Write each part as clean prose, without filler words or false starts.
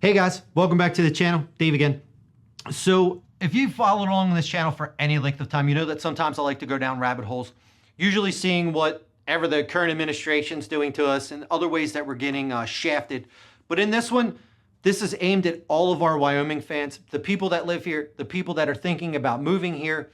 Hey guys, welcome back to the channel. Dave again. So if you've followed along on this channel for any length of time, you know that sometimes I like to go down rabbit holes, usually seeing whatever the current administration's doing to us and other ways that we're getting shafted. But in this one, this is aimed at all of our Wyoming fans, the people that live here, the people that are thinking about moving here.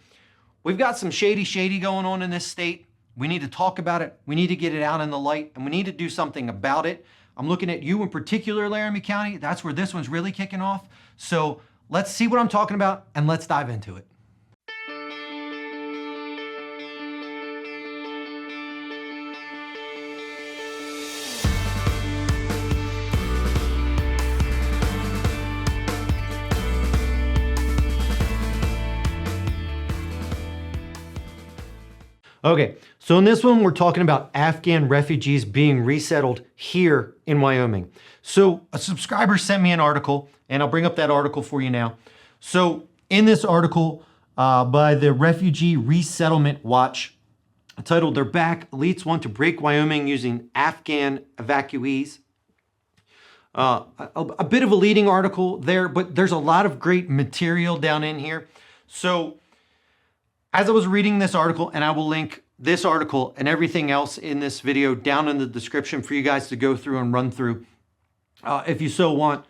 We've got some shady going on in this state. We need to talk about it. We need to get it out in the light, and we need to do something about it. I'm looking at you in particular, Laramie County. That's where this one's really kicking off. So let's see what I'm talking about and let's dive into it. Okay, so in this one, we're talking about Afghan refugees being resettled here in Wyoming. So a subscriber sent me an article, and I'll bring up that article for you now. So in this article by the Refugee Resettlement Watch, titled "They're Back, Elites Want to Break Wyoming Using Afghan Evacuees." A bit of a leading article there, but there's a lot of great material down in here. So as I was reading this article, and I will link this article and everything else in this video down in the description for you guys to go through and run through if you so want.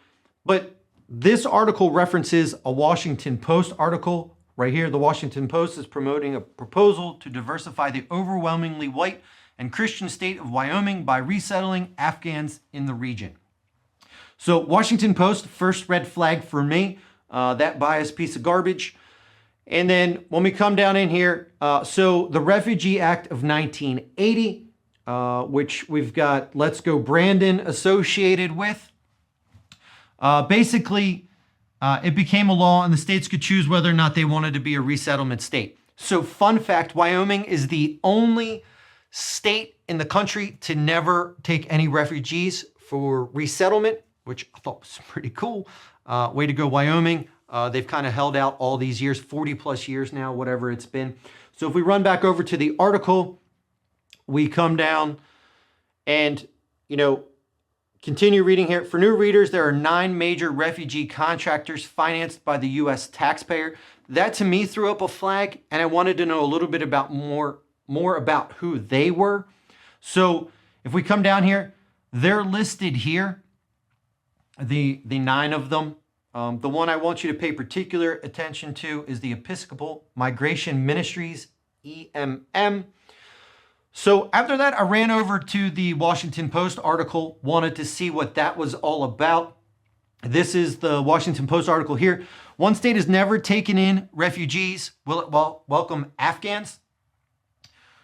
But this article references a Washington Post article right here. The Washington Post is promoting a proposal to diversify the overwhelmingly white and Christian state of Wyoming by resettling Afghans in the region. So Washington Post, first red flag for me, that biased piece of garbage. And then when we come down in here, so the Refugee Act of 1980, which we've got Let's Go Brandon associated with. Basically, it became a law and the states could choose whether or not they wanted to be a resettlement state. So fun fact, Wyoming is the only state in the country to never take any refugees for resettlement, which I thought was pretty cool. Way to go, Wyoming. They've kind of held out all these years, 40 plus years now, whatever it's been. So if we run back over to the article, we come down and, continue reading here. For new readers, there are 9 major refugee contractors financed by the U.S. taxpayer. That to me threw up a flag, and I wanted to know a little bit about more about who they were. So if we come down here, they're listed here, the 9 of them. The one I want you to pay particular attention to is the Episcopal Migration Ministries, EMM. So after that, I ran over to the Washington Post article, wanted to see what that was all about. This is the Washington Post article here. One state has never taken in refugees. Will it welcome Afghans?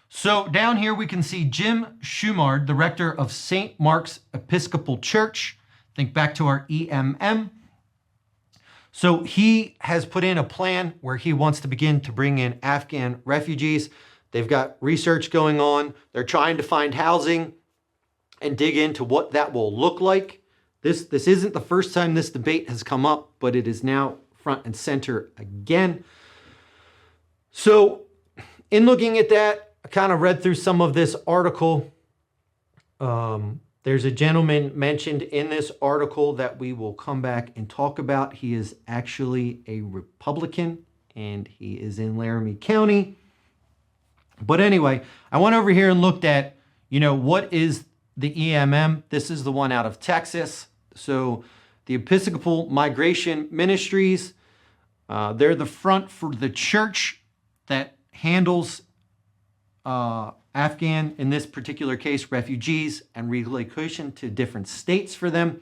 So down here, we can see Jim Schumard, the rector of St. Mark's Episcopal Church. Think back to our EMM. So he has put in a plan where he wants to begin to bring in Afghan refugees. They've got research going on. They're trying to find housing and dig into what that will look like. This isn't the first time this debate has come up, but it is now front and center again. So in looking at that, I kind of read through some of this article. There's a gentleman mentioned in this article that we will come back and talk about. He is actually a Republican, and he is in Laramie County. But anyway, I went over here and looked at, what is the EMM? This is the one out of Texas. So the Episcopal Migration Ministries, they're the front for the church that handles Afghan, in this particular case, refugees and relocation to different states for them.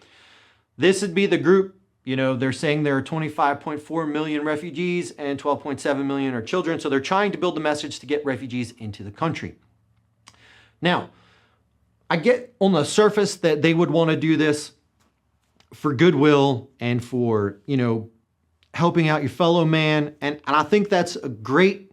This would be the group, they're saying there are 25.4 million refugees and 12.7 million are children. So they're trying to build a message to get refugees into the country. Now, I get on the surface that they would want to do this for goodwill and for, helping out your fellow man. And I think that's a great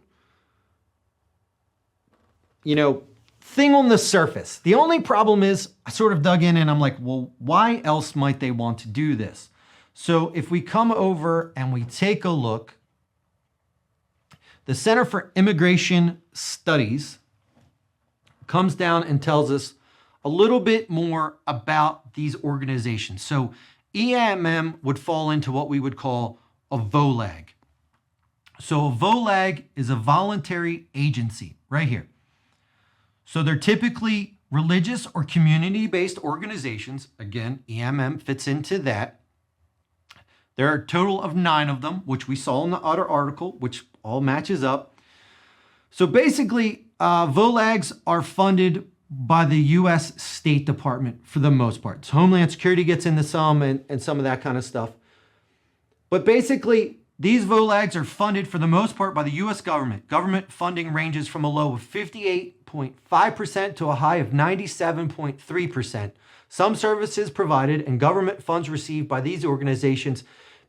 thing on the surface. The only problem is I sort of dug in and I'm like, well, why else might they want to do this? So if we come over and we take a look, the Center for Immigration Studies comes down and tells us a little bit more about these organizations. So EMM would fall into what we would call a VOLAG. So a VOLAG is a voluntary agency right here. So they're typically religious or community-based organizations. Again, EMM fits into that. There are a total of 9 of them, which we saw in the other article, which all matches up. So basically, VOLAGs are funded by the U.S. State Department for the most part. So Homeland Security gets into some and some of that kind of stuff. But basically, these VOLAGs are funded for the most part by the U.S. government. Government funding ranges from a low of 58.5% to a high of 97.3%. Some services provided and government funds received by these organizations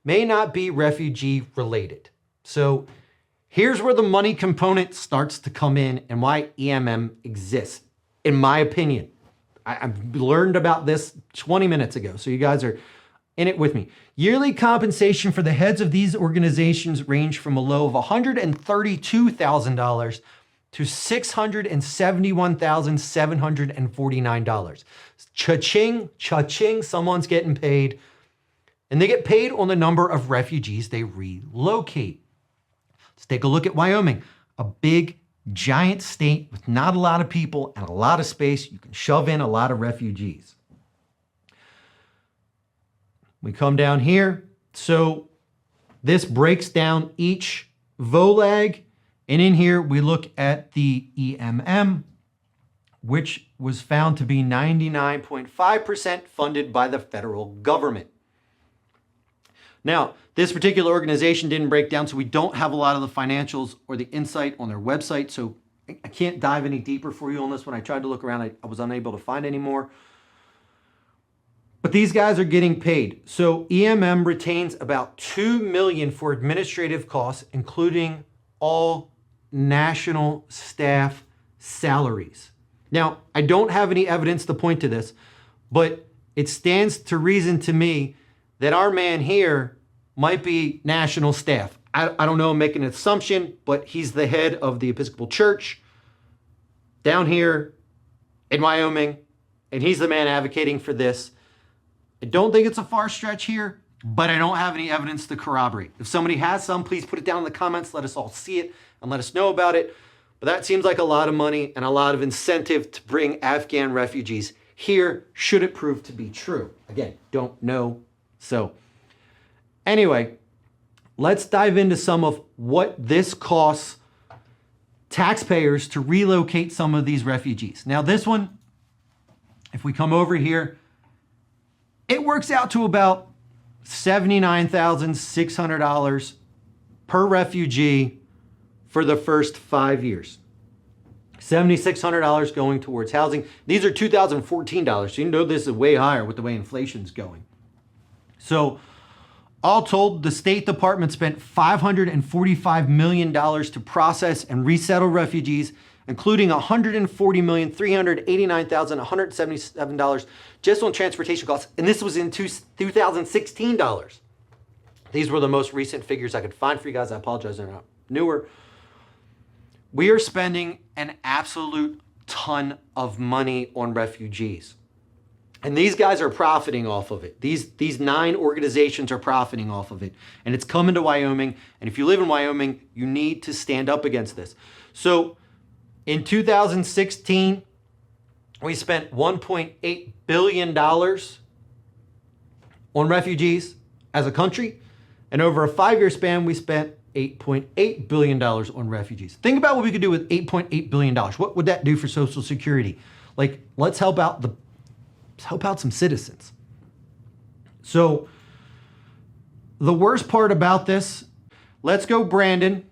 may not be refugee related. So here's where the money component starts to come in and why EMM exists, in my opinion. I've learned about this 20 minutes ago, so you guys are in it with me. Yearly compensation for the heads of these organizations range from a low of $132,000 to $671,749. Cha-ching, cha-ching, someone's getting paid. And they get paid on the number of refugees they relocate. Let's take a look at Wyoming, a big, giant state with not a lot of people and a lot of space. You can shove in a lot of refugees. We come down here. So this breaks down each VOLAG. And in here, we look at the EMM, which was found to be 99.5% funded by the federal government. Now, this particular organization didn't break down, so we don't have a lot of the financials or the insight on their website. So I can't dive any deeper for you on this one. I tried to look around. I was unable to find any more. But these guys are getting paid. So EMM retains about $2 million for administrative costs, including all national staff salaries. Now, I don't have any evidence to point to this, but it stands to reason to me that our man here might be national staff. I don't know, I'm making an assumption, but he's the head of the Episcopal Church down here in Wyoming, and he's the man advocating for this. I don't think it's a far stretch here, but I don't have any evidence to corroborate. If somebody has some, please put it down in the comments. Let us all see it and let us know about it. But that seems like a lot of money and a lot of incentive to bring Afghan refugees here, should it prove to be true. Again, don't know. So anyway, let's dive into some of what this costs taxpayers to relocate some of these refugees. Now this one, if we come over here, it works out to about $79,600 per refugee for the first 5 years. $7,600 going towards housing. These are 2014 dollars, so you know this is way higher with the way inflation's going. So all told, the State Department spent $545 million to process and resettle refugees, including $140,389,177 just on transportation costs. And this was in 2016 dollars. These were the most recent figures I could find for you guys. I apologize, they're not newer. We are spending an absolute ton of money on refugees. And these guys are profiting off of it. These 9 organizations are profiting off of it. And it's coming to Wyoming. And if you live in Wyoming, you need to stand up against this. So in 2016, we spent $1.8 billion on refugees as a country. And over a 5-year span, we spent $8.8 billion on refugees. Think about what we could do with $8.8 billion. What would that do for Social Security? Like, let's help out some citizens. So the worst part about this, Let's Go Brandon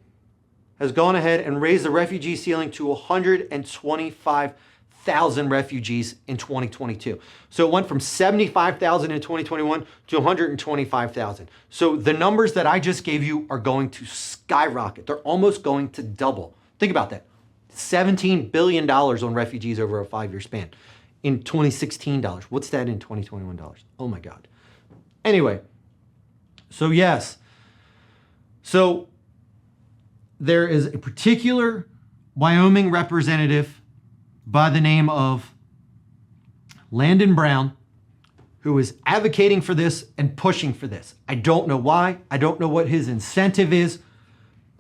has gone ahead and raised the refugee ceiling to 125,000 refugees in 2022. So it went from 75,000 in 2021 to 125,000. So the numbers that I just gave you are going to skyrocket. They're almost going to double. Think about that. $17 billion on refugees over a 5-year span. In 2016 dollars. What's that in 2021 dollars? Oh my God. Anyway, so yes. So there is a particular Wyoming representative by the name of Landon Brown, who is advocating for this and pushing for this. I don't know why. I don't know what his incentive is,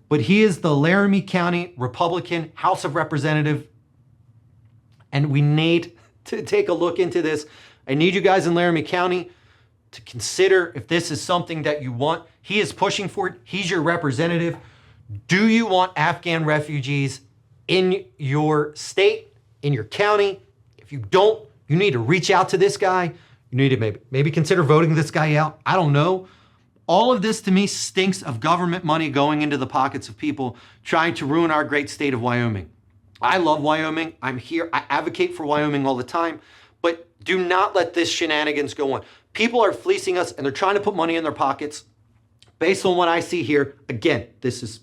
but he is the Laramie County Republican House of Representative, and we need to take a look into this. I need you guys in Laramie County to consider if this is something that you want. He is pushing for it. He's your representative. Do you want Afghan refugees in your state, in your county? If you don't, you need to reach out to this guy. You need to maybe consider voting this guy out. I don't know. All of this to me stinks of government money going into the pockets of people trying to ruin our great state of Wyoming. I love Wyoming. I'm here. I advocate for Wyoming all the time, but do not let this shenanigans go on. People are fleecing us and they're trying to put money in their pockets. Based on what I see here, again, this is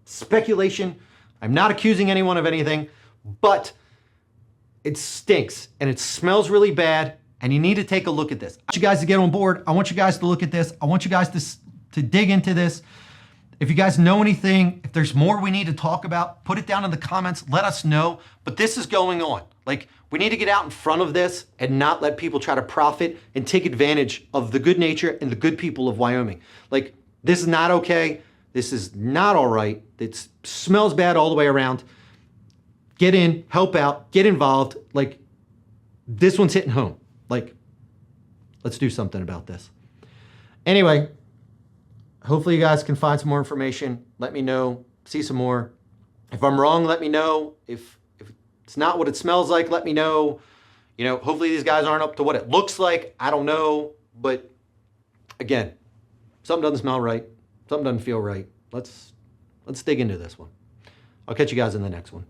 speculation. I'm not accusing anyone of anything, but it stinks and it smells really bad, and you need to take a look at this. I want you guys to get on board. I want you guys to look at this. I want you guys to dig into this. If you guys know anything, if there's more we need to talk about, put it down in the comments. Let us know. But this is going on. Like, we need to get out in front of this and not let people try to profit and take advantage of the good nature and the good people of Wyoming. Like, this is not okay. This is not all right. It smells bad all the way around. Get in, help out, get involved. Like, this one's hitting home. Like, let's do something about this. Anyway, hopefully you guys can find some more information. Let me know, see some more. If I'm wrong, let me know. If it's not what it smells like, let me know. You know, hopefully these guys aren't up to what it looks like. I don't know. But again, something doesn't smell right. Something doesn't feel right. Let's dig into this one. I'll catch you guys in the next one.